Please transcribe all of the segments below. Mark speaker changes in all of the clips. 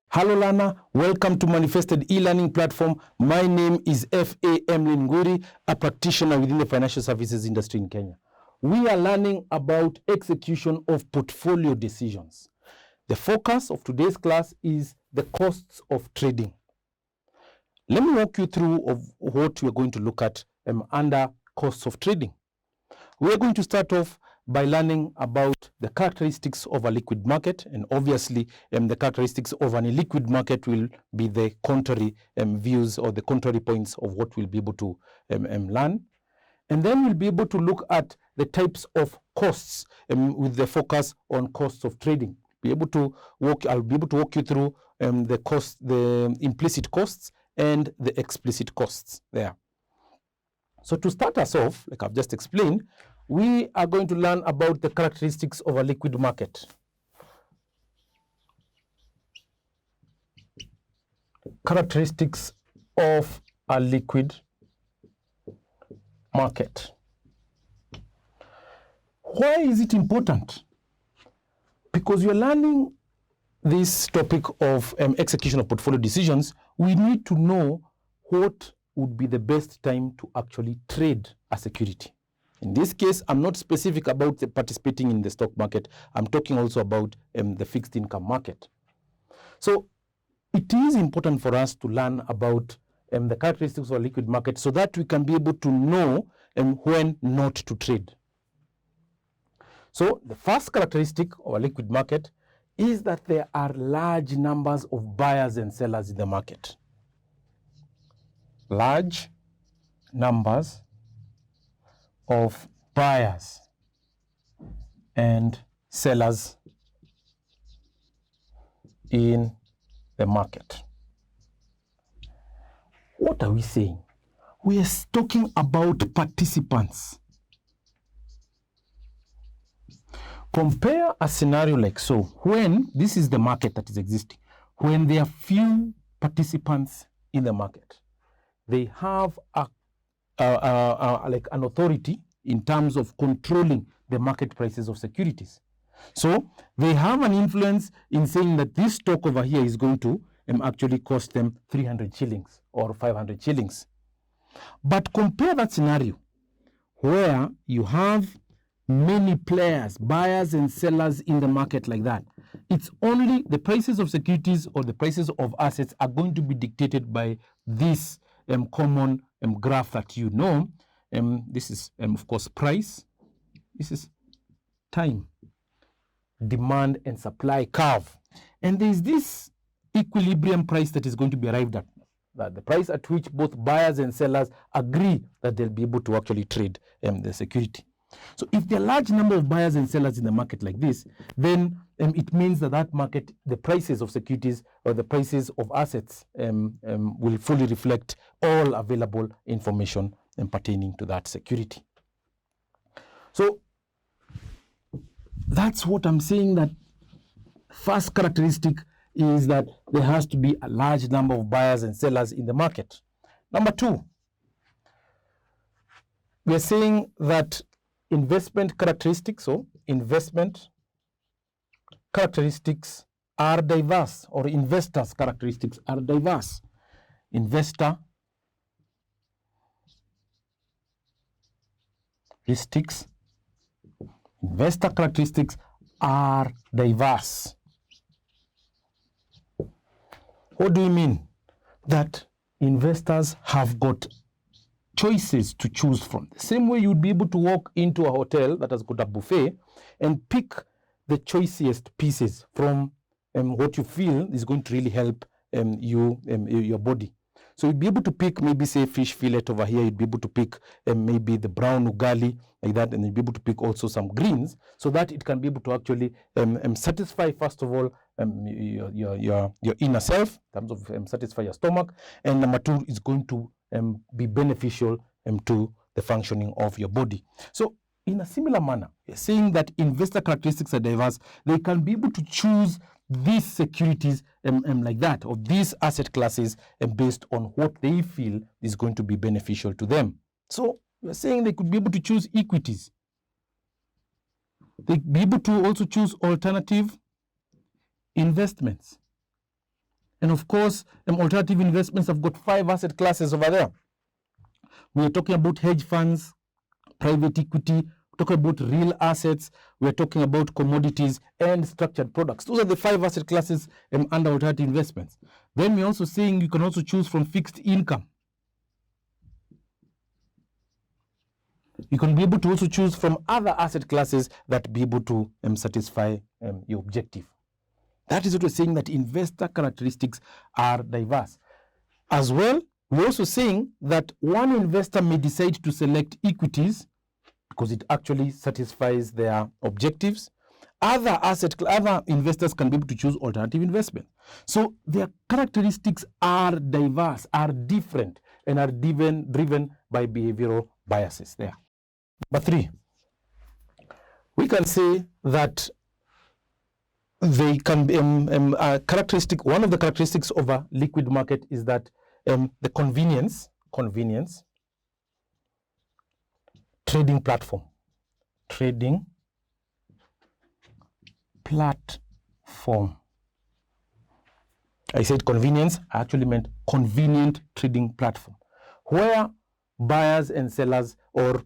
Speaker 1: Hello learner, welcome to Manifested e-learning platform. My name is F.A. Emlyn Nguri, a practitioner within the financial services industry in Kenya. We are learning about execution of portfolio decisions. The focus of today's class is the costs of trading. Let me walk you through of what we're going to look at under costs of trading. We are going to start off by learning about the characteristics of a liquid market, and obviously the characteristics of an illiquid market will be the contrary views or the contrary points of what we'll be able to learn. And then we'll be able to look at the types of costs with the focus on costs of trading. I'll be able to walk you through the implicit costs and the explicit costs there. So to start us off, like I've just explained, we are going to learn about the characteristics of a liquid market. Characteristics of a liquid market. Why is it important? Because you're learning this topic of execution of portfolio decisions, we need to know what would be the best time to actually trade a security. In this case, I'm not specific about the participating in the stock market. I'm talking also about the fixed income market. So it is important for us to learn about the characteristics of a liquid market so that we can be able to know when not to trade. So the first characteristic of a liquid market is that there are large numbers of buyers and sellers in the market. Large numbers of buyers and sellers in the market. What are we saying? We are talking about participants. Compare a scenario like so, when this is the market that is existing, when there are few participants in the market, they have like an authority in terms of controlling the market prices of securities. So they have an influence in saying that this stock over here is going to actually cost them 300 shillings or 500 shillings. But compare that scenario where you have many players, buyers and sellers in the market like that. It's only the prices of securities or the prices of assets are going to be dictated by this common graph that you know. This is, of course, price. This is time, demand and supply curve. And there is this equilibrium price that is going to be arrived at, that the price at which both buyers and sellers agree that they'll be able to actually trade the security. So if there are a large number of buyers and sellers in the market like this, then it means that that market, the prices of securities or the prices of assets will fully reflect all available information pertaining to that security. So that's what I'm saying, that first characteristic is that there has to be a large number of buyers and sellers in the market. Number two, we are saying that investment characteristics, so investment characteristics are diverse, or investors' characteristics are diverse. Investor characteristics are diverse. What do you mean? That investors have got choices to choose from. The same way you'd be able to walk into a hotel that has got a buffet and pick the choicest pieces from what you feel is going to really help your body. So you'd be able to pick, maybe say fish fillet over here, you'd be able to pick maybe the brown ugali like that, and you'd be able to pick also some greens so that it can be able to actually satisfy, first of all, your inner self, in terms of satisfy your stomach, and number two, is going to be beneficial to the functioning of your body. So in a similar manner, we're saying that investor characteristics are diverse. They can be able to choose these securities like that, or these asset classes based on what they feel is going to be beneficial to them. So we're saying they could be able to choose equities. They be able to also choose alternative investments. And of course, alternative investments have got 5 asset classes over there. We are talking about hedge funds, private equity, we're talking about real assets, we're talking about commodities and structured products. Those are the 5 asset classes under alternative investments. Then we're also saying you can also choose from fixed income. You can be able to also choose from other asset classes that be able to satisfy your objective. That is what we're saying, that investor characteristics are diverse. As well, we're also saying that one investor may decide to select equities because it actually satisfies their objectives. Other investors can be able to choose alternative investment. So their characteristics are diverse, are different, and are driven by behavioral biases there. Number 3, we can say that they can be one of the characteristics of a liquid market is that the convenience trading platform. I said convenience, I actually meant convenient trading platform, where buyers and sellers or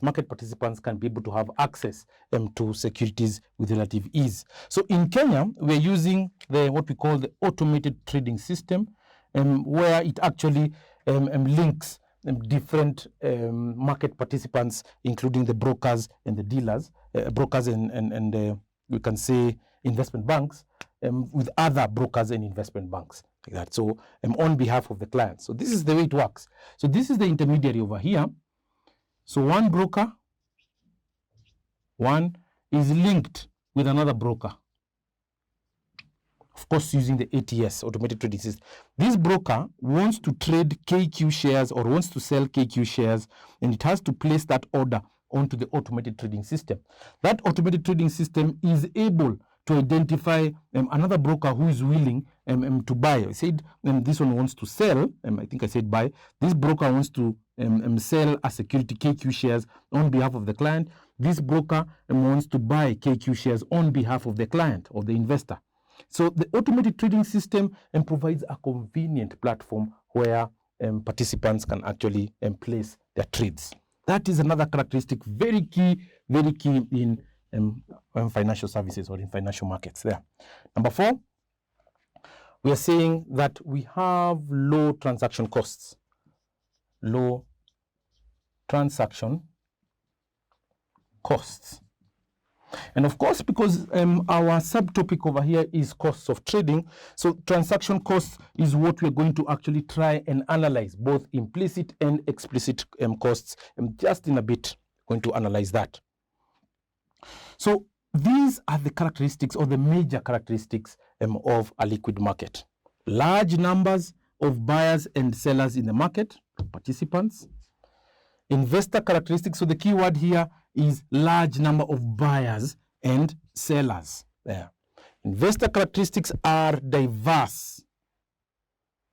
Speaker 1: market participants can be able to have access to securities with relative ease. So in Kenya, we're using what we call the automated trading system, where it actually links different market participants, including the brokers and the dealers, brokers and we can say investment banks, with other brokers and investment banks like that. So on behalf of the client. So this is the way it works. So this is the intermediary over here. So one broker, is linked with another broker, of course using the ATS, automated trading system. This broker wants to trade KQ shares or wants to sell KQ shares, and it has to place that order onto the automated trading system. That automated trading system is able to identify another broker who is willing to buy. I said this one wants to sell, I think I said buy. This broker wants to sell a security KQ shares on behalf of the client. This broker wants to buy KQ shares on behalf of the client or the investor. So the automated trading system provides a convenient platform where participants can actually place their trades. That is another characteristic, very key in financial services or in financial markets there. Number 4, we are saying that we have low transaction costs. Low transaction costs. And of course, because our subtopic over here is costs of trading, so transaction costs is what we're going to actually try and analyze, both implicit and explicit costs. Just in a bit, going to analyze that. So these are the characteristics or the major characteristics of a liquid market. Large numbers of buyers and sellers in the market, participants. Investor characteristics, so the key word here is large number of buyers and sellers there. Investor characteristics are diverse.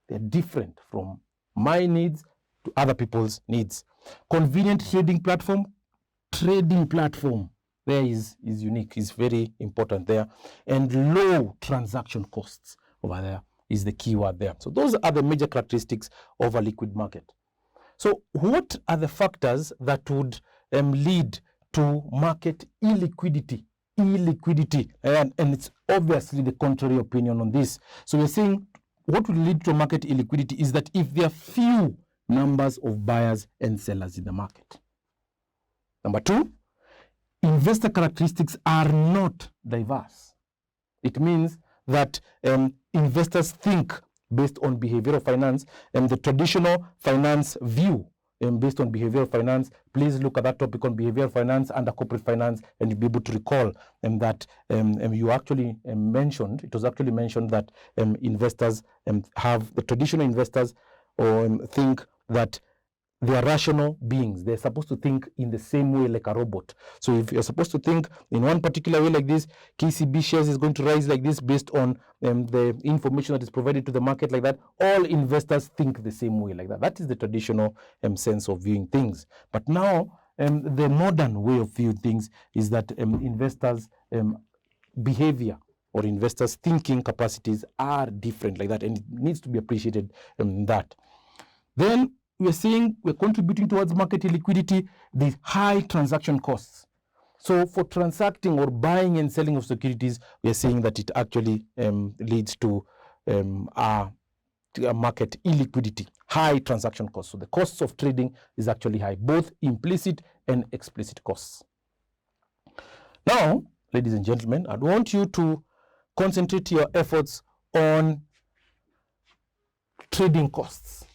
Speaker 1: They're different from my needs to other people's needs. Convenient trading platform there is unique, is very important there. And low transaction costs over there is the key word there. So those are the major characteristics of a liquid market. So what are the factors that would lead to market illiquidity? And it's obviously the contrary opinion on this. So we're saying what will lead to market illiquidity is that if there are few numbers of buyers and sellers in the market. Number 2, investor characteristics are not diverse. It means that investors think based on behavioral finance, and the traditional finance view based on behavioral finance. Please look at that topic on behavioral finance under corporate finance, and you'll be able to recall that you actually mentioned, it was actually mentioned that investors have, the traditional investors think that they are rational beings. They're supposed to think in the same way like a robot. So if you're supposed to think in one particular way like this, KCB shares is going to rise like this based on the information that is provided to the market like that, all investors think the same way like that. That is the traditional sense of viewing things. But now the modern way of viewing things is that investors' behavior or investors' thinking capacities are different like that, and it needs to be appreciated that. Then we're seeing we're contributing towards market illiquidity, the high transaction costs. So for transacting or buying and selling of securities, we are seeing that it actually leads to a market illiquidity, high transaction costs. So the costs of trading is actually high, both implicit and explicit costs. Now, ladies and gentlemen, I want you to concentrate your efforts on trading costs.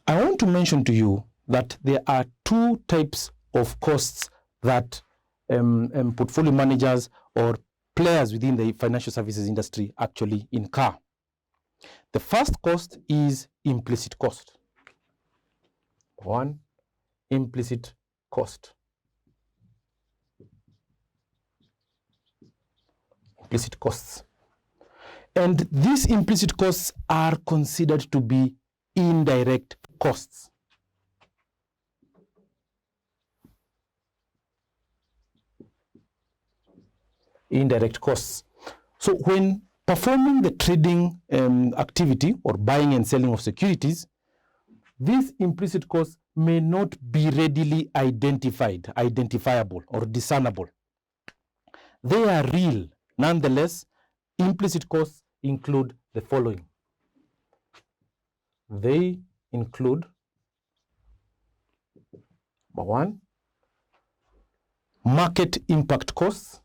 Speaker 1: I want to mention to you that there are two types of costs that portfolio managers or players within the financial services industry actually incur. The first cost is implicit cost. One, implicit cost. Implicit costs. And these implicit costs are considered to be indirect costs. Indirect costs. So when performing the trading activity or buying and selling of securities, these implicit costs may not be readily identifiable or discernible. They are real. Nonetheless, implicit costs include the following. They include, number one, market impact costs.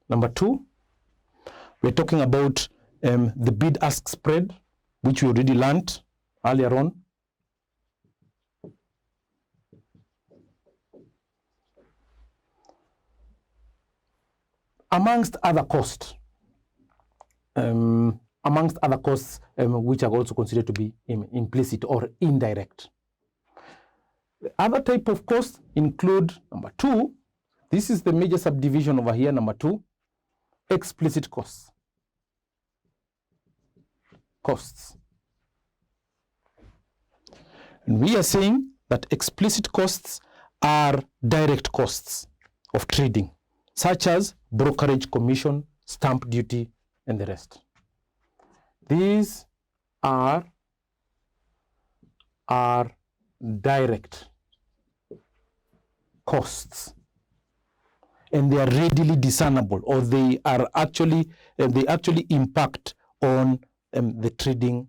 Speaker 1: Number two, we're talking about the bid-ask spread, which we already learned earlier on. Amongst other costs, which are also considered to be implicit or indirect. The other type of costs include, number two, this is the major subdivision over here, number two, explicit costs. And we are saying that explicit costs are direct costs of trading, such as brokerage commission, stamp duty, and the rest. These are direct costs, and they are readily discernible, or they are actually impact on the trading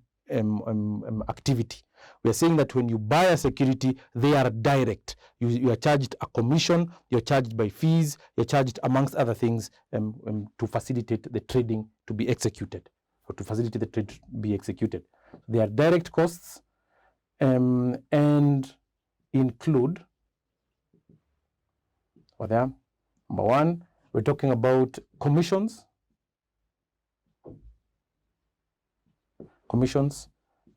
Speaker 1: activity. We are saying that when you buy a security, they are direct. You are charged a commission, you're charged by fees, you're charged amongst other things to facilitate the trading to be executed, or to facilitate the trade to be executed. They are direct costs and include, number one, we're talking about commissions.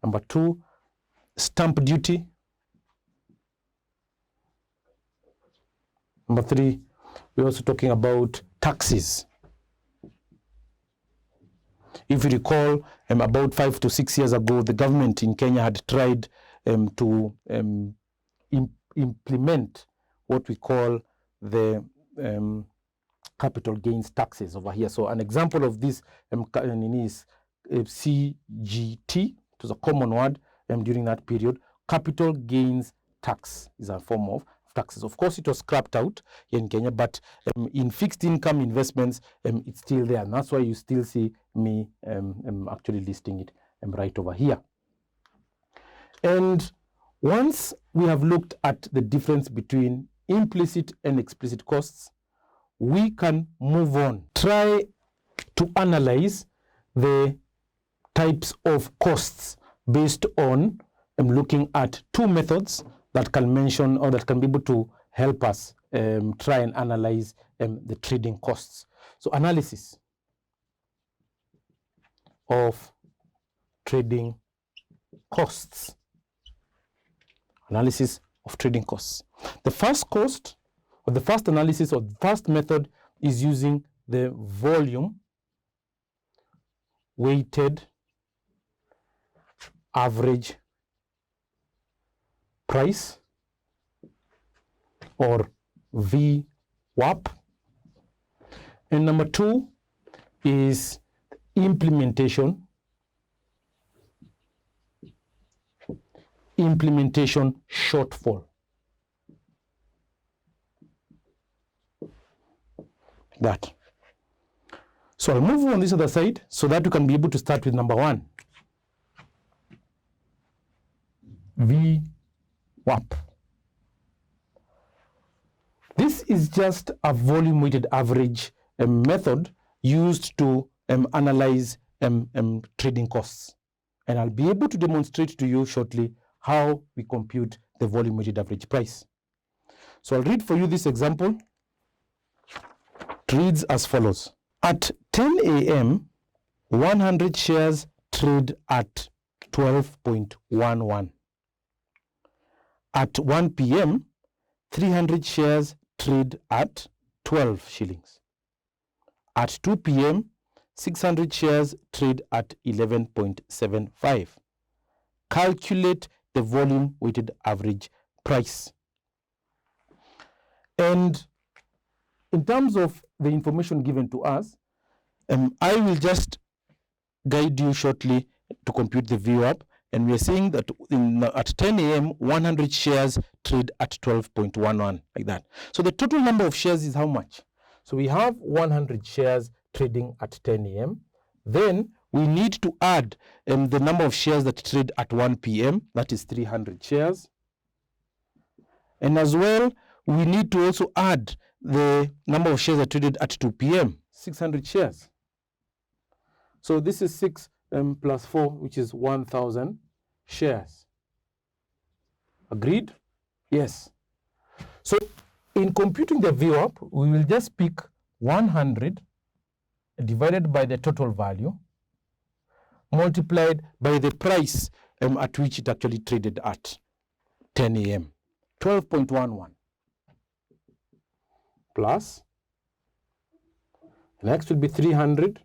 Speaker 1: Number two, stamp duty. Number three, we're also talking about taxes. If you recall, about 5 to 6 years ago, the government in Kenya had tried to implement what we call the capital gains taxes over here. So an example of this is CGT. It was a common word during that period. Capital gains tax is a form of taxes. Of course, it was scrapped out here in Kenya, but in fixed income investments, it's still there. And that's why you still see me actually listing it right over here. And once we have looked at the difference between implicit and explicit costs, we can move on. Try to analyze the types of costs based on looking at two methods that can mention, or that can be able to help us try and analyze the trading costs. So analysis of trading costs. Analysis of trading costs. The first cost, But the first analysis or the first method is using the volume weighted average price, or VWAP. And number two is implementation shortfall. That. So I'll move on this other side so that we can be able to start with number one. VWAP. This is just a volume weighted average method used to analyze trading costs. And I'll be able to demonstrate to you shortly how we compute the volume weighted average price. So I'll read for you this example. It reads as follows. At 10 a.m., 100 shares trade at 12.11. At 1 p.m., 300 shares trade at 12 shillings. At 2 p.m., 600 shares trade at 11.75. Calculate the volume weighted average price. And in terms of the information given to us, I will just guide you shortly to compute the VWAP. And we are saying that at 10 a.m., 100 shares trade at 12.11, like that. So the total number of shares is how much? So we have 100 shares trading at 10 a.m. Then we need to add the number of shares that trade at 1 p.m. That is 300 shares. And as well, we need to also add the number of shares that traded at 2 p.m., 600 shares. So this is 6 plus 4, which is 1,000 shares. Agreed? Yes. So in computing the VWAP, we will just pick 100 divided by the total value multiplied by the price at which it actually traded at 10 a.m. 12.11 plus, next will be 300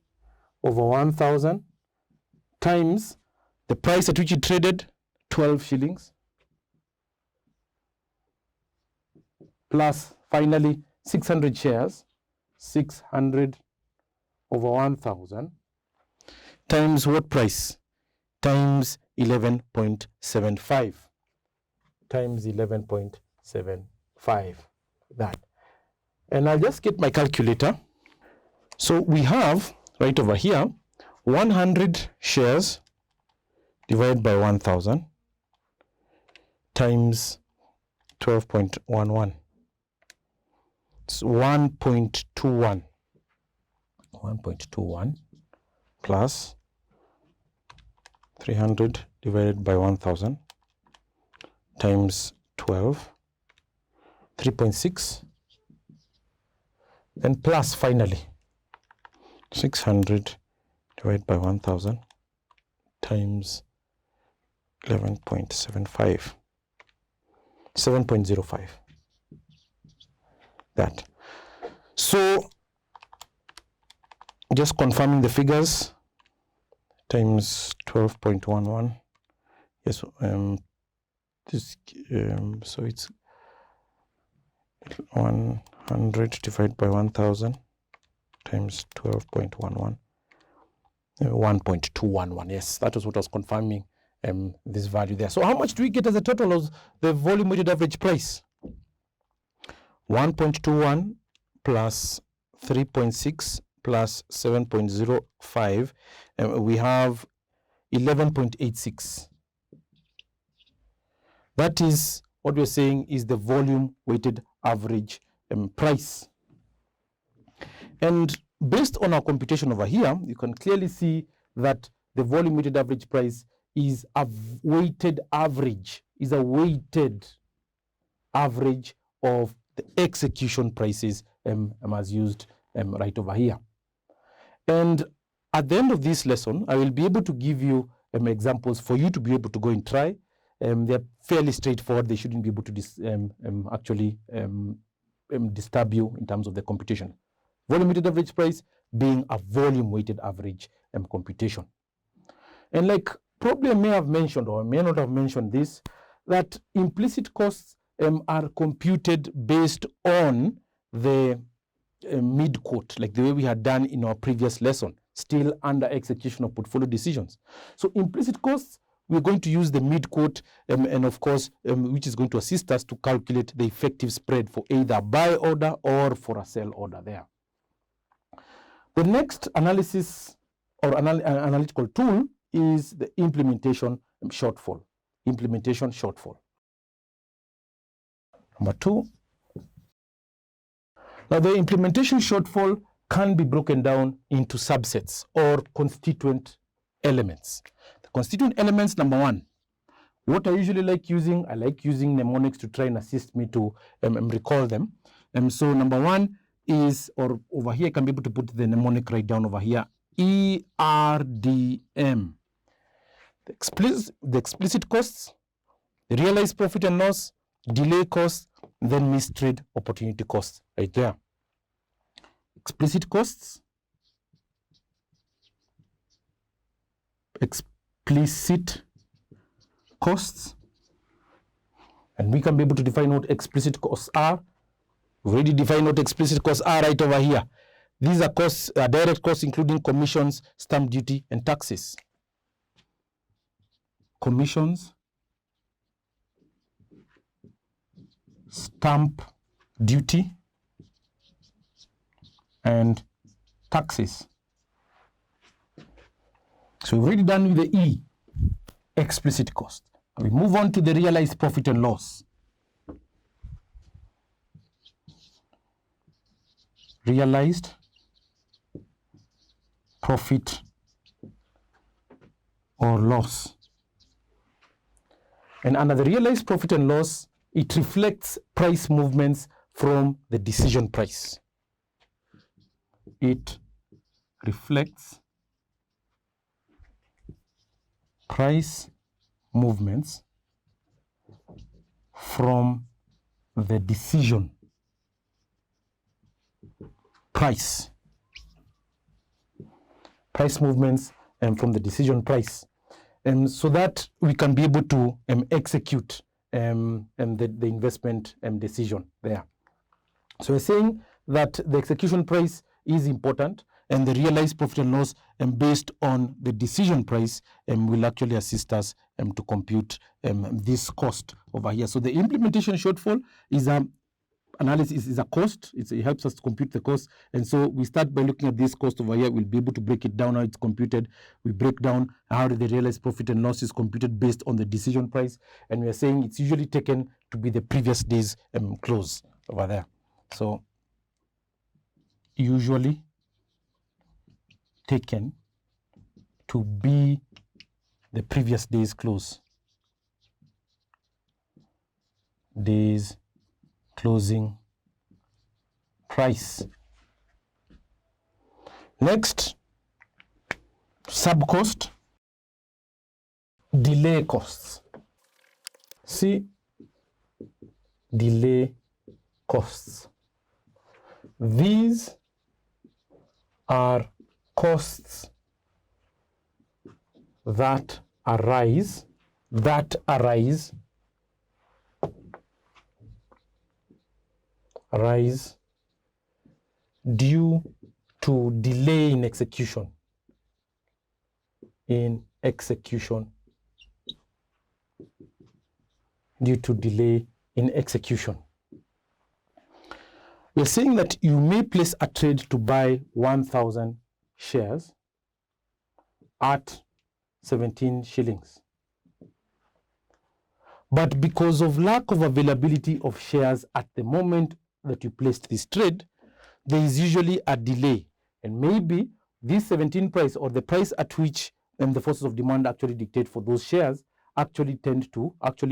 Speaker 1: over 1,000 times the price at which it traded, 12 shillings, plus finally 600 shares, 600 over 1,000 times what price? Times 11.75. Times 11.75. That. And I'll just get my calculator. So we have right over here 100 shares divided by 1,000 times 12.11. It's 1.21. 1.21 plus 300 divided by 1,000 times 12, 3.6, then plus finally 600 divided by 1,000 times 11.75, 7.05. That. So just confirming the figures, times 12.11. Yes, so it's 100 divided by 1,000 times 12.11. 1.211. Yes, that was what I was confirming. This value there. So how much do we get as a total of the volume weighted average price? 1.21 plus 3.6 plus 7.05, we have 11.86. That is what we're saying is the volume weighted average price. And based on our computation over here, you can clearly see that the volume weighted average price is a weighted average, of the execution prices as used right over here. And at the end of this lesson, I will be able to give you examples for you to be able to go and try. They're fairly straightforward. They shouldn't be able to actually disturb you in terms of the computation. Volume weighted average price being a volume weighted average computation. And like probably I may have mentioned or may not have mentioned this, that implicit costs are computed based on the mid-quote, like the way we had done in our previous lesson, still under execution of portfolio decisions. So implicit costs, we're going to use the mid-quote and of course, which is going to assist us to calculate the effective spread for either a buy order or for a sell order there. The next analysis or analytical tool is the implementation shortfall. Implementation shortfall. Number 2. Now, the implementation shortfall can be broken down into subsets or constituent elements. The constituent elements, number 1, what I usually like using, I like using mnemonics to try and assist me to recall them. So number 1 is, or over here I can be able to put the mnemonic right down over here, ERDM. The explicit costs, the realized profit and loss, delay costs, then missed trade opportunity costs right there. Explicit costs, and we can be able to define what explicit costs are. We've already defined what explicit costs are right over here. These are costs, direct costs, including commissions, stamp duty, and taxes. Commissions, stamp duty, and taxes. So we've already done with the E, explicit cost. We move on to the realized profit and loss. Realized profit or loss. And under the realized profit and loss, it reflects price movements from the decision price. It reflects price movements from the decision price. Price movements from the decision price. So that we can be able to execute the investment decision there. So we're saying that the execution price is important, and the realized profit and loss based on the decision price will actually assist us to compute this cost over here. So the implementation shortfall is analysis is a cost. It helps us to compute the cost. And so we start by looking at this cost over here. We'll be able to break it down how it's computed. We break down how the realized profit and loss is computed based on the decision price. And we are saying it's usually taken to be the previous day's close over there. So usually taken to be the previous day's close. Day's closing price. Next, sub-cost, delay costs. See, delay costs. These are costs that arise due to delay in execution. Due to delay in execution. We're saying that you may place a trade to buy 1,000 shares at 17 shillings. But because of lack of availability of shares at the moment that you placed this trade, there is usually a delay. And maybe this 17 price, or the price at which the forces of demand actually dictate for those shares, actually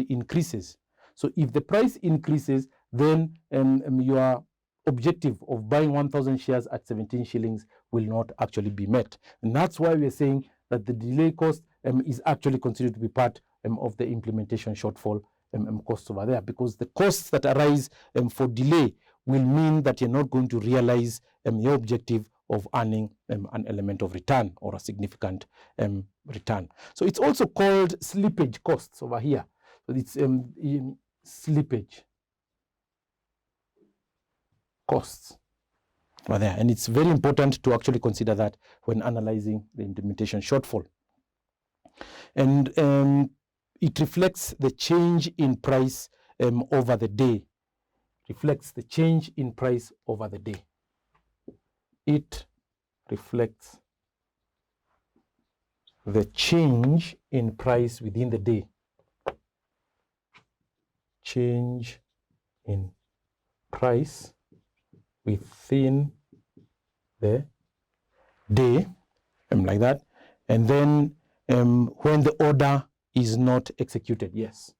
Speaker 1: increases. So if the price increases, then your objective of buying 1,000 shares at 17 shillings will not actually be met. And that's why we're saying that the delay cost is actually considered to be part of the implementation shortfall costs over there, because the costs that arise for delay will mean that you're not going to realize your objective of earning an element of return or a significant return. So it's also called slippage costs over here. So it's in slippage costs over there. And it's very important to actually consider that when analyzing the implementation shortfall. And it reflects the change in price over the day. Reflects the change in price over the day. It reflects the change in price within the day. Change in price within the day, like that. And then when the order is not executed, yes.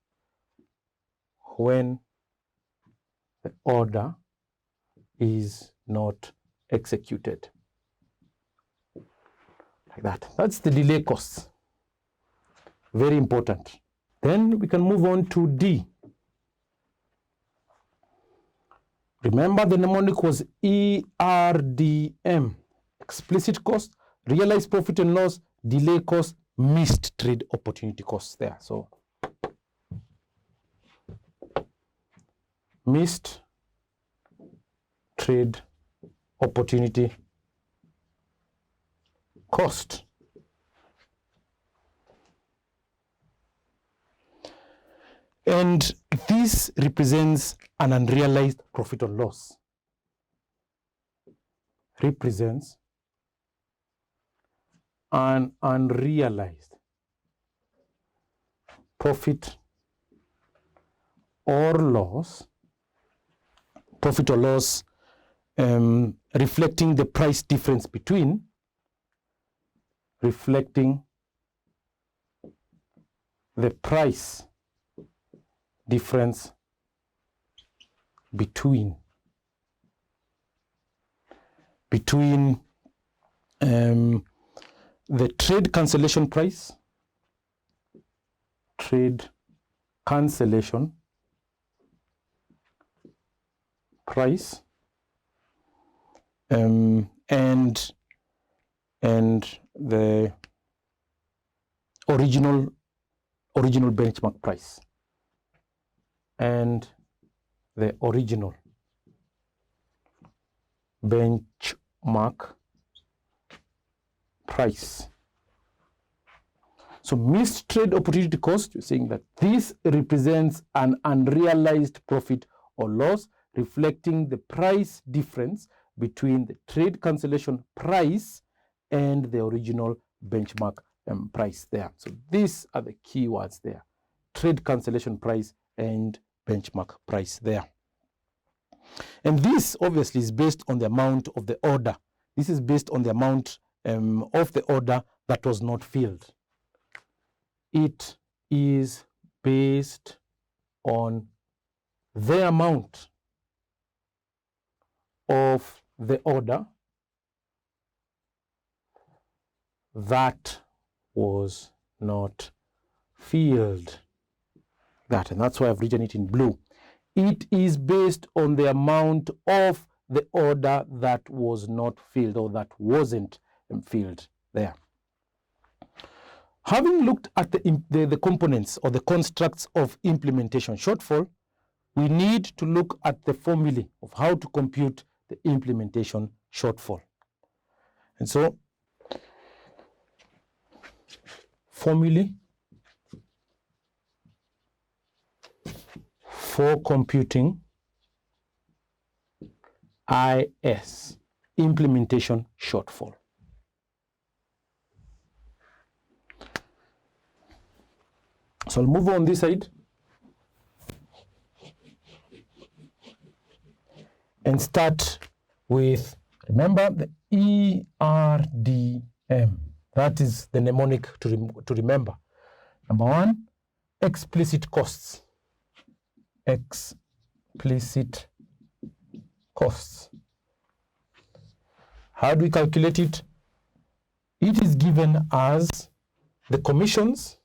Speaker 1: When the order is not executed. Like that. That's the delay costs. Very important. Then we can move on to D. Remember the mnemonic was ERDM. Explicit cost, realized profit and loss, delay cost, missed trade opportunity costs there. So missed trade opportunity cost. And this represents an unrealized profit or loss. Represents an unrealized profit or loss. Profit or loss reflecting the price difference between, reflecting the price difference between the trade cancellation price, trade cancellation price, and the original benchmark price, and the original benchmark price. So missed trade opportunity cost, you're saying that this represents an unrealized profit or loss reflecting the price difference between the trade cancellation price and the original benchmark price there. So these are the key words there: trade cancellation price and benchmark price there. And this obviously is based on the amount of the order. This is based on the amount of the order that was not filled. It is based on the amount of the order that was not filled. And that's why I've written it in blue. It is based on the amount of the order that was not filled or that wasn't filled there. Having looked at the components or the constructs of implementation shortfall, we need to look at the formulae of how to compute the implementation shortfall. And so, formulae for computing IS, implementation shortfall. So I'll move on this side and start with, remember, the ERDM. That is the mnemonic to remember. Number one, explicit costs. Explicit costs. How do we calculate it? It is given as the commissions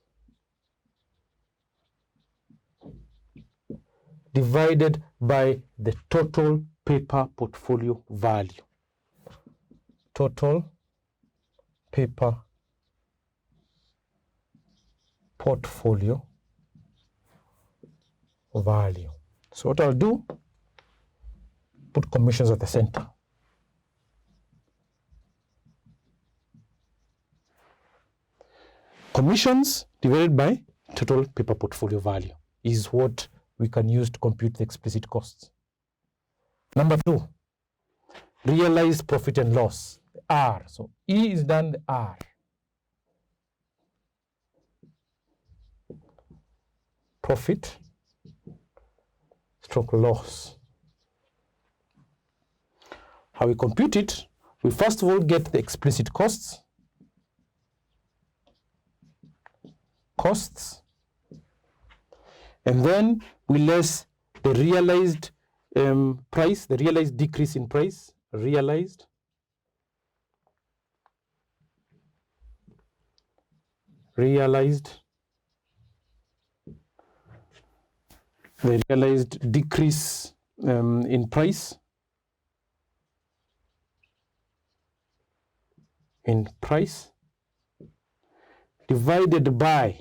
Speaker 1: divided by the total paper portfolio value. Total paper portfolio value. So what I'll do, put commissions at the center. Commissions divided by total paper portfolio value is what we can use to compute the explicit costs. Number 2, realized profit and loss, R. So E is done the R. Profit stroke loss. How we compute it, we first of all get the explicit costs. And then we less the realized price, the realized decrease in price, realized the realized decrease in price, divided by,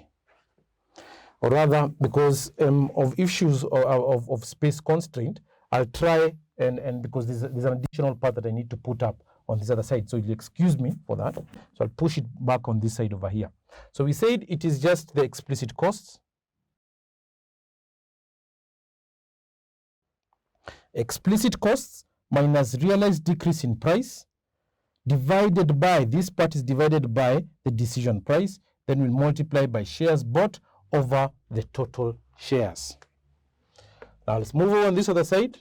Speaker 1: or rather because of issues of space constraint, I'll try and because there's an additional part that I need to put up on this other side, so you'll excuse me for that. So I'll push it back on this side over here. So we said it is just the explicit costs. Explicit costs minus realized decrease in price divided by, this part is divided by the decision price, then we'll multiply by shares bought over the total shares. Now let's move over on this other side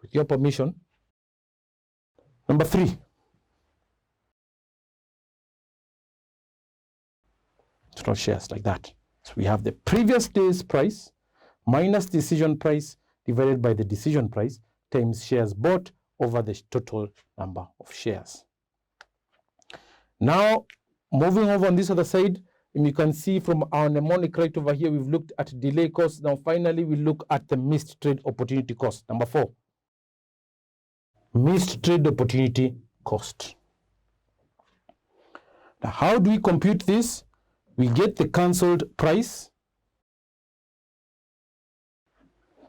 Speaker 1: with your permission. Number 3. Total shares like that. So we have the previous day's price minus decision price divided by the decision price times shares bought over the total number of shares. Now, moving over on this other side, and you can see from our mnemonic right over here, we've looked at delay costs. Now, finally, we look at the missed trade opportunity cost. Number 4, missed trade opportunity cost. Now, how do we compute this? We get the cancelled price.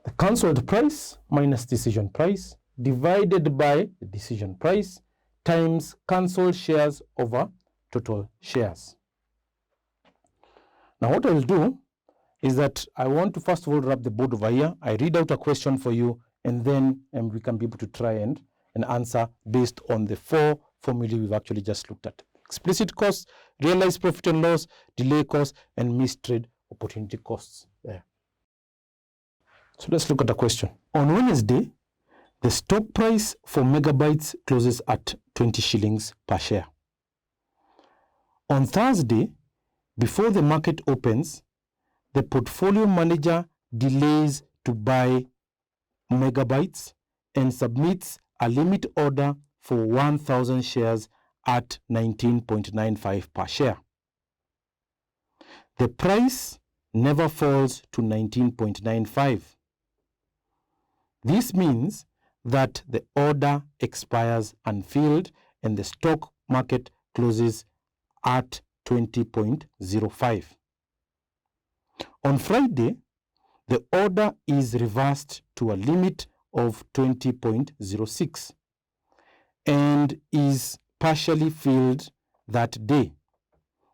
Speaker 1: The cancelled price minus decision price divided by the decision price times cancelled shares over total shares. Now what I will do is that I want to first of all wrap the board over here. I read out a question for you, and then we can be able to try and answer based on the 4 formulae we've actually just looked at. Explicit costs, realized profit and loss, delay costs, and missed trade opportunity costs there. So let's look at the question. On Wednesday, the stock price for megabytes closes at 20 shillings per share. On Thursday, before the market opens, the portfolio manager delays to buy megabytes and submits a limit order for 1,000 shares at 19.95 per share. The price never falls to 19.95. This means that the order expires unfilled and the stock market closes at 20.05. On Friday, the order is reversed to a limit of 20.06 and is partially filled that day,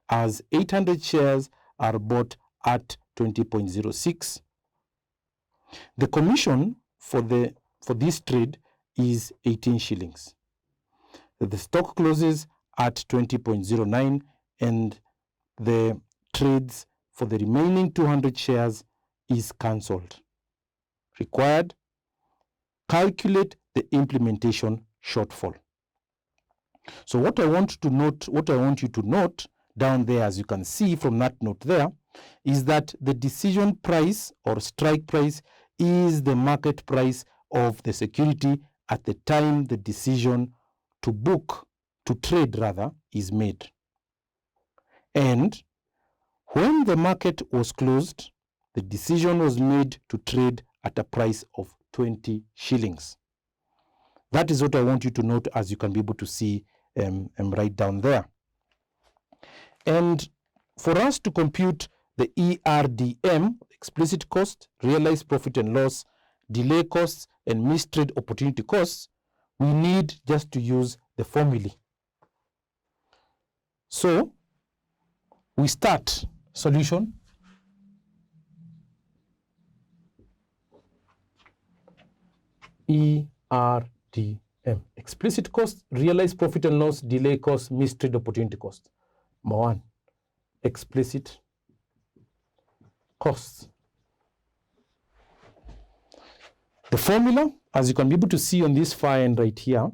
Speaker 1: as 800 shares are bought at 20.06. The commission for this trade is 18 shillings. The stock closes at 20.09 and the trades for the remaining 200 shares is cancelled. Required, calculate the implementation shortfall. So what I want you to note down there, as you can see from that note there, is that the decision price or strike price is the market price of the security at the time the decision to trade is made. And when the market was closed, the decision was made to trade at a price of 20 shillings. That is what I want you to note, as you can be able to see right down there. And for us to compute the ERDM, explicit cost, realized profit and loss, delay costs, and missed trade opportunity costs, we need just to use the formulae. So we start solution. ERDM, explicit cost, realized profit and loss, delay cost, missed trade opportunity cost. Number one, explicit costs. The formula, as you can be able to see on this far end right here,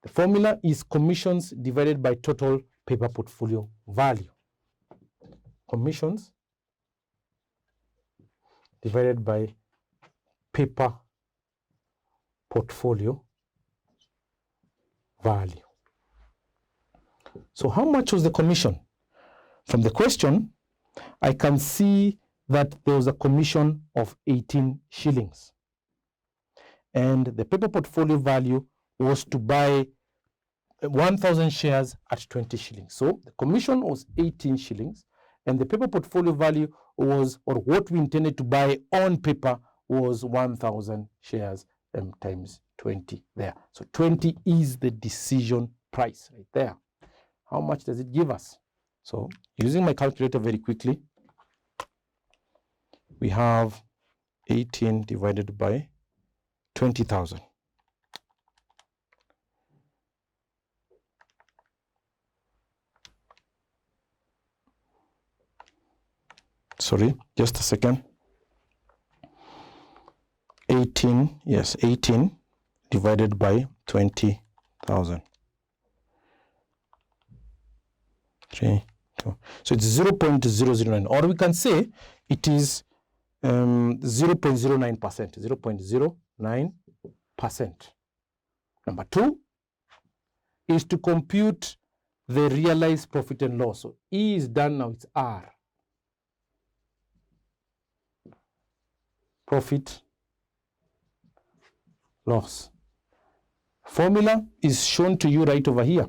Speaker 1: the formula is commissions divided by total paper portfolio value. Commissions divided by paper portfolio value. So how much was the commission? From the question, I can see that there was a commission of 18 shillings. And the paper portfolio value was to buy 1,000 shares at 20 shillings. So the commission was 18 shillings, and the paper portfolio value was, or what we intended to buy on paper, was 1,000 shares times 20 there. So 20 is the decision price right there. How much does it give us? So using my calculator very quickly, we have 18 divided by 20,000. Sorry, just a second. 18, yes, 18 divided by 20,000. 3, 2. So it's 0.009, or we can say it is 0.09%. 0.09%. Number two is to compute the realized profit and loss. So E is done, now it's R. Profit, loss. Formula is shown to you right over here.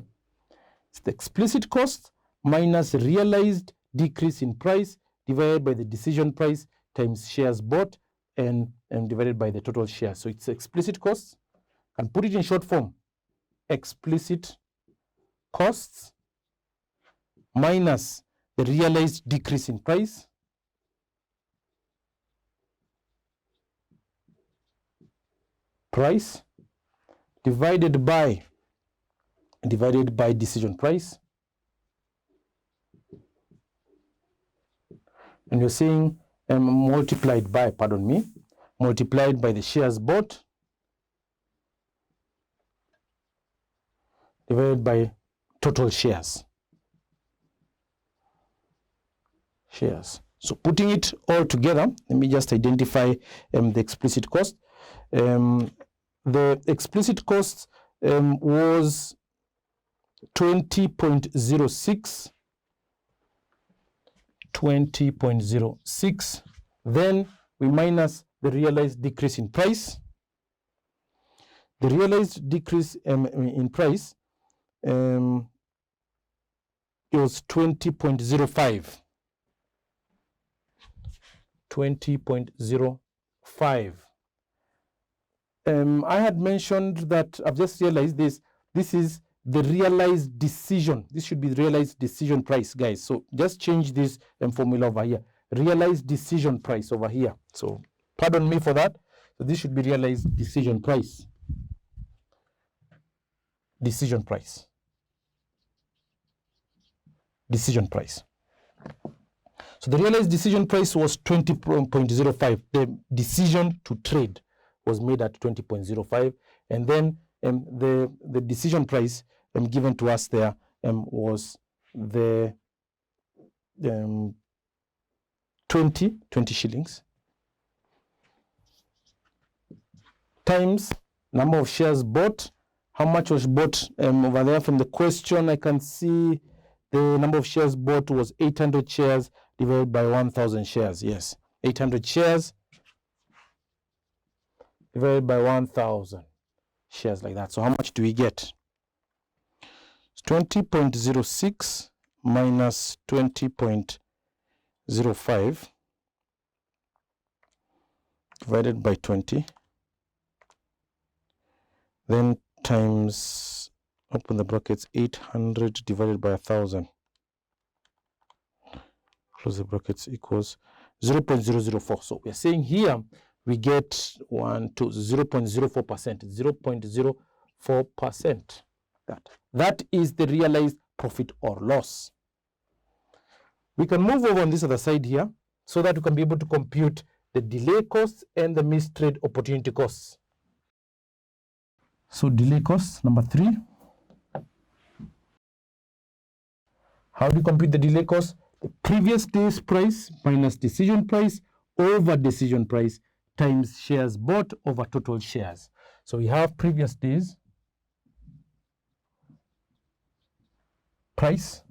Speaker 1: It's the explicit cost minus realized decrease in price divided by the decision price times shares bought and divided by the total shares. So it's explicit costs. And put it in short form. Explicit costs minus the realized decrease in price divided by decision price, and you're saying multiplied by the shares bought divided by total shares. So putting it all together, let me just identify the explicit cost. The explicit cost was 20.06. 20.06. Then we minus the realized decrease in price. The realized decrease in price it was 20.05. 20.05. I had mentioned that I've just realized this is the realized decision. This should be the realized decision price, guys. So just change this formula over here. Realized decision price over here. So pardon me for that. So this should be realized decision price. Decision price. So the realized decision price was 20.05. The decision to trade was made at 20.05, and then the decision price given to us there was the 20 shillings times number of shares bought. How much was bought over there from the question? I can see the number of shares bought was 800 shares divided by 1,000 shares. Yes, 800 shares divided by 1,000 shares like that. So how much do we get? 20.06 minus 20.05 divided by 20, then times, open the brackets, 800 divided by 1,000, close the brackets, equals 0.004. So we are saying here we get 0.04%, 0.04%. That is the realized profit or loss. We can move over on this other side here so that we can be able to compute the delay costs and the missed trade opportunity costs. So delay costs, number 3. How do you compute the delay cost? The previous day's price minus decision price over decision price times shares bought over total shares. So we have previous days price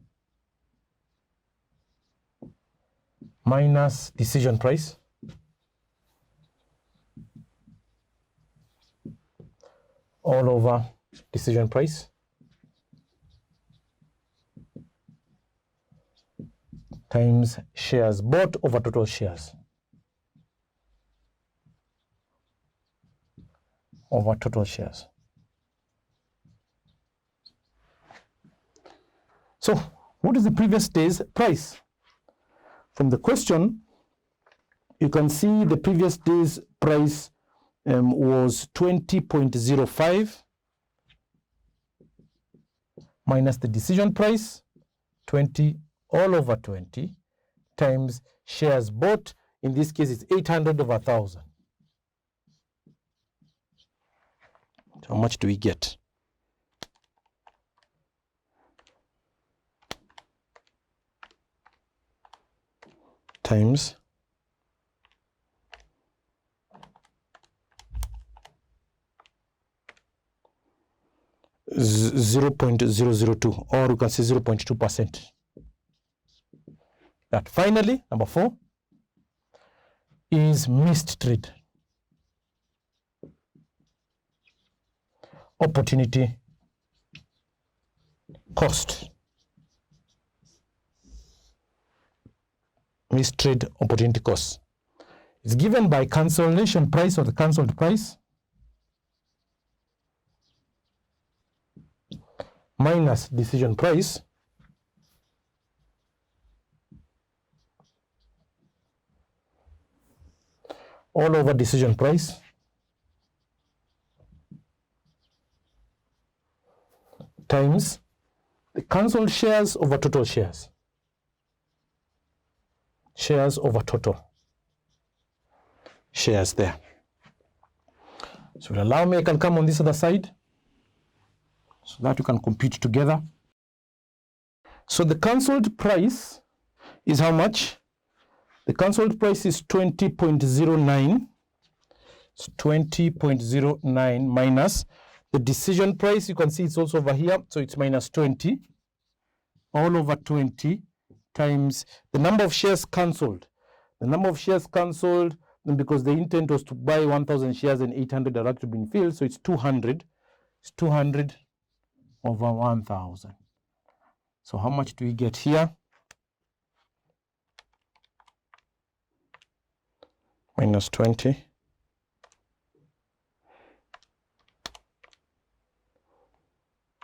Speaker 1: minus decision price all over decision price times shares bought over total shares over total shares. So what is the previous day's price? From the question, you can see the previous day's price was 20.05 minus the decision price, 20 all over 20, times shares bought. In this case, it's 800 over 1,000. How much do we get? Times 0.002, or you can say 0.2%. That finally, number 4, is missed trade opportunity cost. Missed trade opportunity cost is given by cancellation price or the cancelled price minus decision price all over decision price times the cancelled shares over total shares. Shares over total shares there. So allow me, I can come on this other side so that you can compute together. So the cancelled price is how much? The cancelled price is 20.09. It's 20.09 minus the decision price. You can see it's also over here, so it's minus 20 all over 20 times the number of shares cancelled. The number of shares cancelled, because the intent was to buy 1,000 shares and 800 are actually been filled, so it's 200. It's 200 over 1,000. So how much do we get here? Minus 20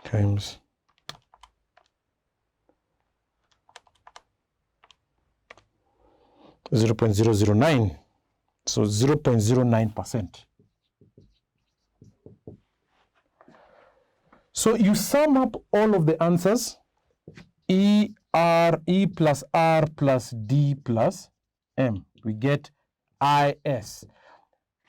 Speaker 1: times 0.009, so 0.09%. So you sum up all of the answers, E plus R plus D plus M. We get IS.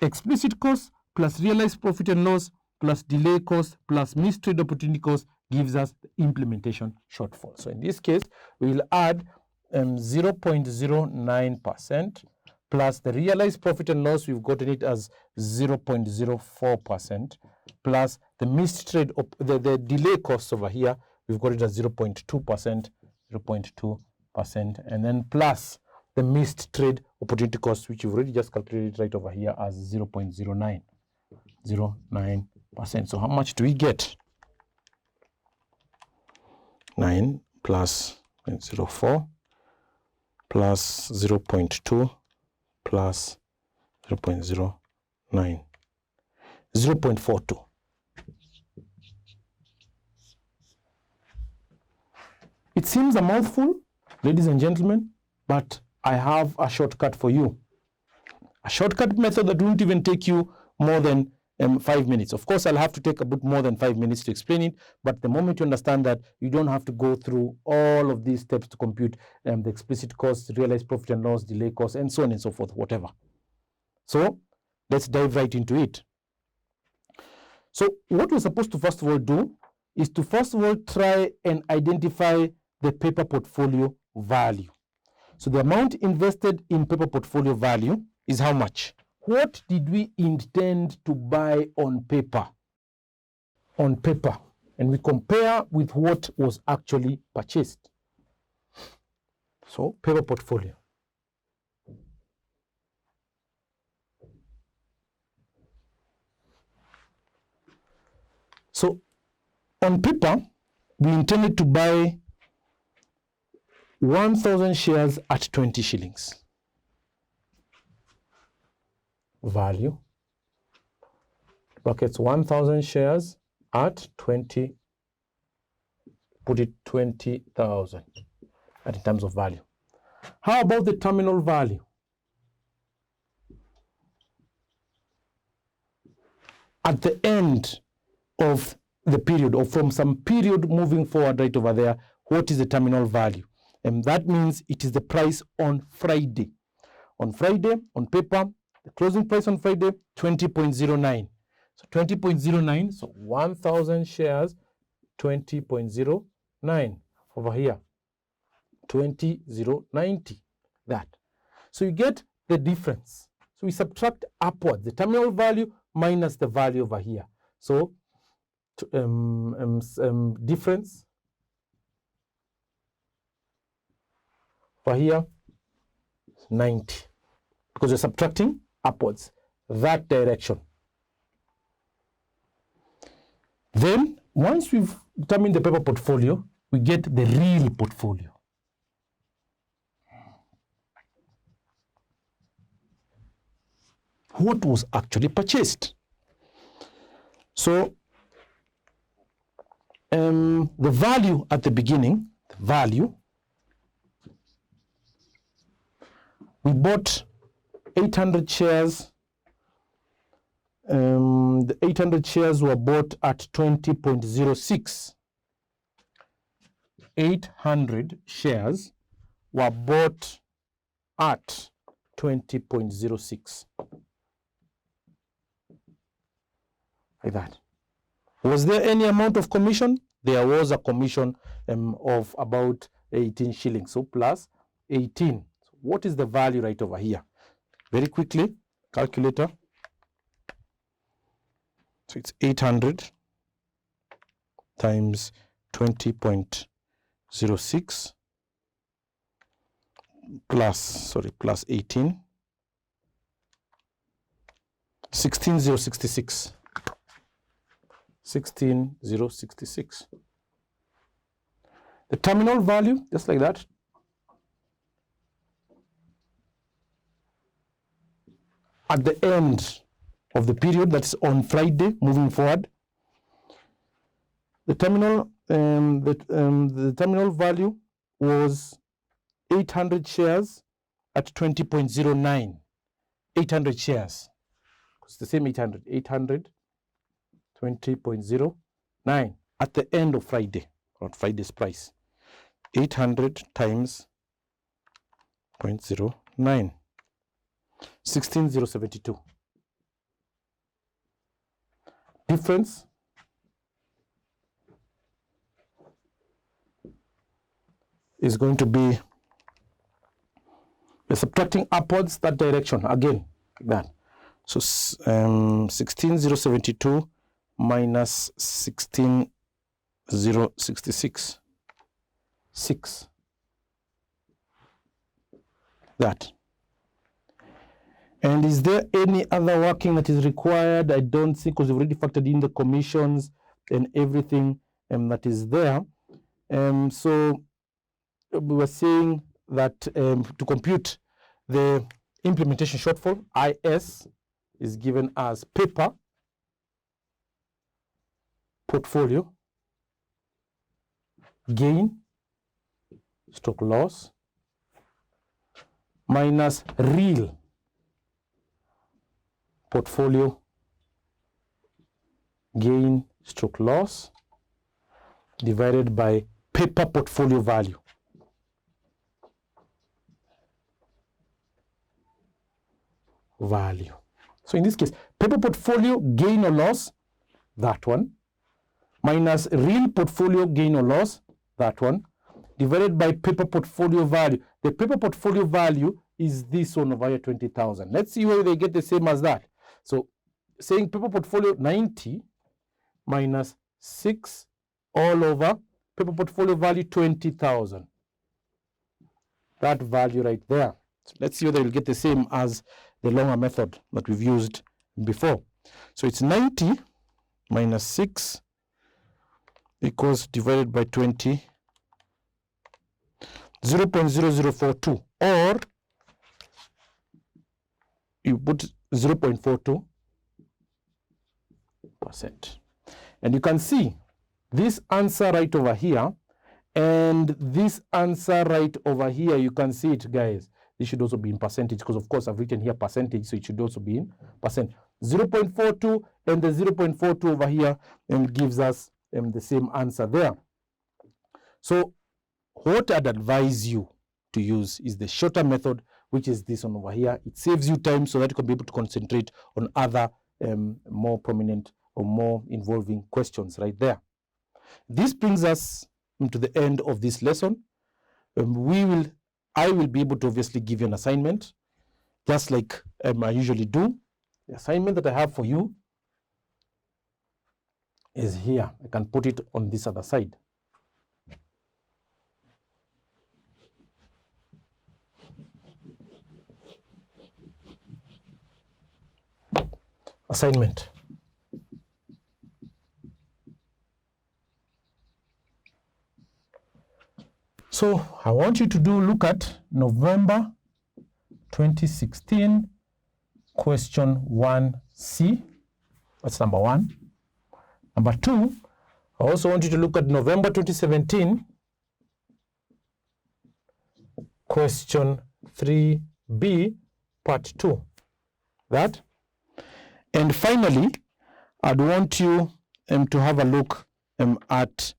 Speaker 1: Explicit cost plus realized profit and loss plus delay cost plus missed trade opportunity cost gives us the implementation shortfall. So in this case, we will add 0.09% plus the realized profit and loss, we've gotten it as 0.04%, plus the missed trade, the delay costs over here, we've got it as 0.2%, 0.2%, and then plus the missed trade opportunity cost, which you've already just calculated right over here as 0.09. 0.09%. So how much do we get? 9 plus 0.04 plus 0.2 plus 0.09, 0.42. It seems a mouthful, ladies and gentlemen, but I have a shortcut for you. A shortcut method that won't even take you more than 5 minutes. Of course, I'll have to take a bit more than 5 minutes to explain it, but the moment you understand that, you don't have to go through all of these steps to compute the explicit costs, realized profit and loss, delay costs, and so on and so forth, whatever. So let's dive right into it. So what we're supposed to first of all do is to first of all try and identify the paper portfolio value. So the amount invested in paper portfolio value is how much? What did we intend to buy on paper? On paper. And we compare with what was actually purchased. So paper portfolio. So on paper, we intended to buy 1,000 shares at 20 shillings. Value, brackets 1,000 shares at 20, put it 20,000 in terms of value. How about the terminal value? At the end of the period, or from some period moving forward right over there, what is the terminal value? And that means it is the price on Friday. On Friday, on paper, the closing price on Friday, 20.09. So 20.09, so 1,000 shares, 20.09. Over here, 20,090. That. So you get the difference. So we subtract upwards, the terminal value minus the value over here. So difference over here, 90. Because we're subtracting upwards, that direction. Then, once we've determined the paper portfolio, we get the real portfolio. What was actually purchased? So, the value at the beginning, the value, we bought 800 shares. The 800 shares were bought at 20.06. 800 shares were bought at 20.06. Like that. Was there any amount of commission? There was a commission of about 18 shillings. So plus 18. So what is the value right over here? Very quickly, calculator. So it's 800 times 20.06 plus 18. 16,066. 16,066. The terminal value, just like that. At the end of the period, that's on Friday, moving forward, the terminal value was 800 shares at 20.09. 800 shares. It's the same 800. 800, 20.09 at the end of Friday, on Friday's price. 800 times 0.09. 16,072. Difference is going to be, we're subtracting upwards that direction again, like that. So 16,072 minus 16,066. 6. That. And is there any other working that is required? I don't think, because we've already factored in the commissions and everything that is there. So we were saying that to compute the implementation shortfall, IS, is given as paper portfolio gain stroke loss minus real portfolio gain stroke loss divided by paper portfolio value. So in this case, paper portfolio gain or loss, that one, minus real portfolio gain or loss, that one, divided by paper portfolio value. The paper portfolio value is this one over here, 20,000. Let's see whether they get the same as that. So saying paper portfolio 90 minus 6 all over paper portfolio value 20,000. That value right there. So let's see whether we'll get the same as the longer method that we've used before. So it's 90 minus 6 equals divided by 20, 0.0042, or you put 0.42%. And you can see this answer right over here and this answer right over here. You can see it, guys. This should also be in percentage, because of course I've written here percentage, so it should also be in percent. 0.42 and the 0.42 over here gives us the same answer there. So what I'd advise you to use is the shorter method, which is this one over here. It saves you time so that you can be able to concentrate on other more prominent or more involving questions right there. This brings us to the end of this lesson. I will be able to obviously give you an assignment, just like I usually do. The assignment that I have for you is here. I can put it on this other side. Assignment. So I want you to look at November 2016, question 1C. That's number 1. Number 2, I also want you to look at November 2017, question 3B, part 2. That. And finally, I'd want you to have a look at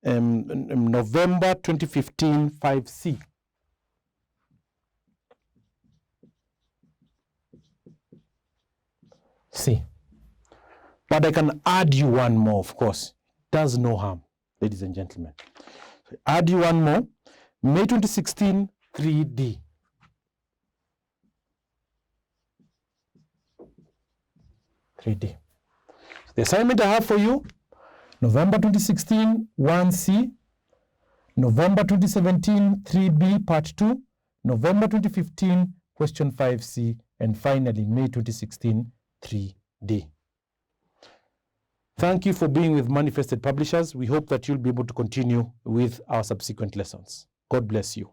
Speaker 1: November 2015 5C. C. But I can add you one more, of course. It does no harm, ladies and gentlemen. So add you one more. May 2016 3D. The assignment I have for you, November 2016 1C, November 2017 3B part 2, November 2015 question 5C, and finally May 2016 3D. Thank you for being with Manifested Publishers. We hope that you'll be able to continue with our subsequent lessons. God bless you.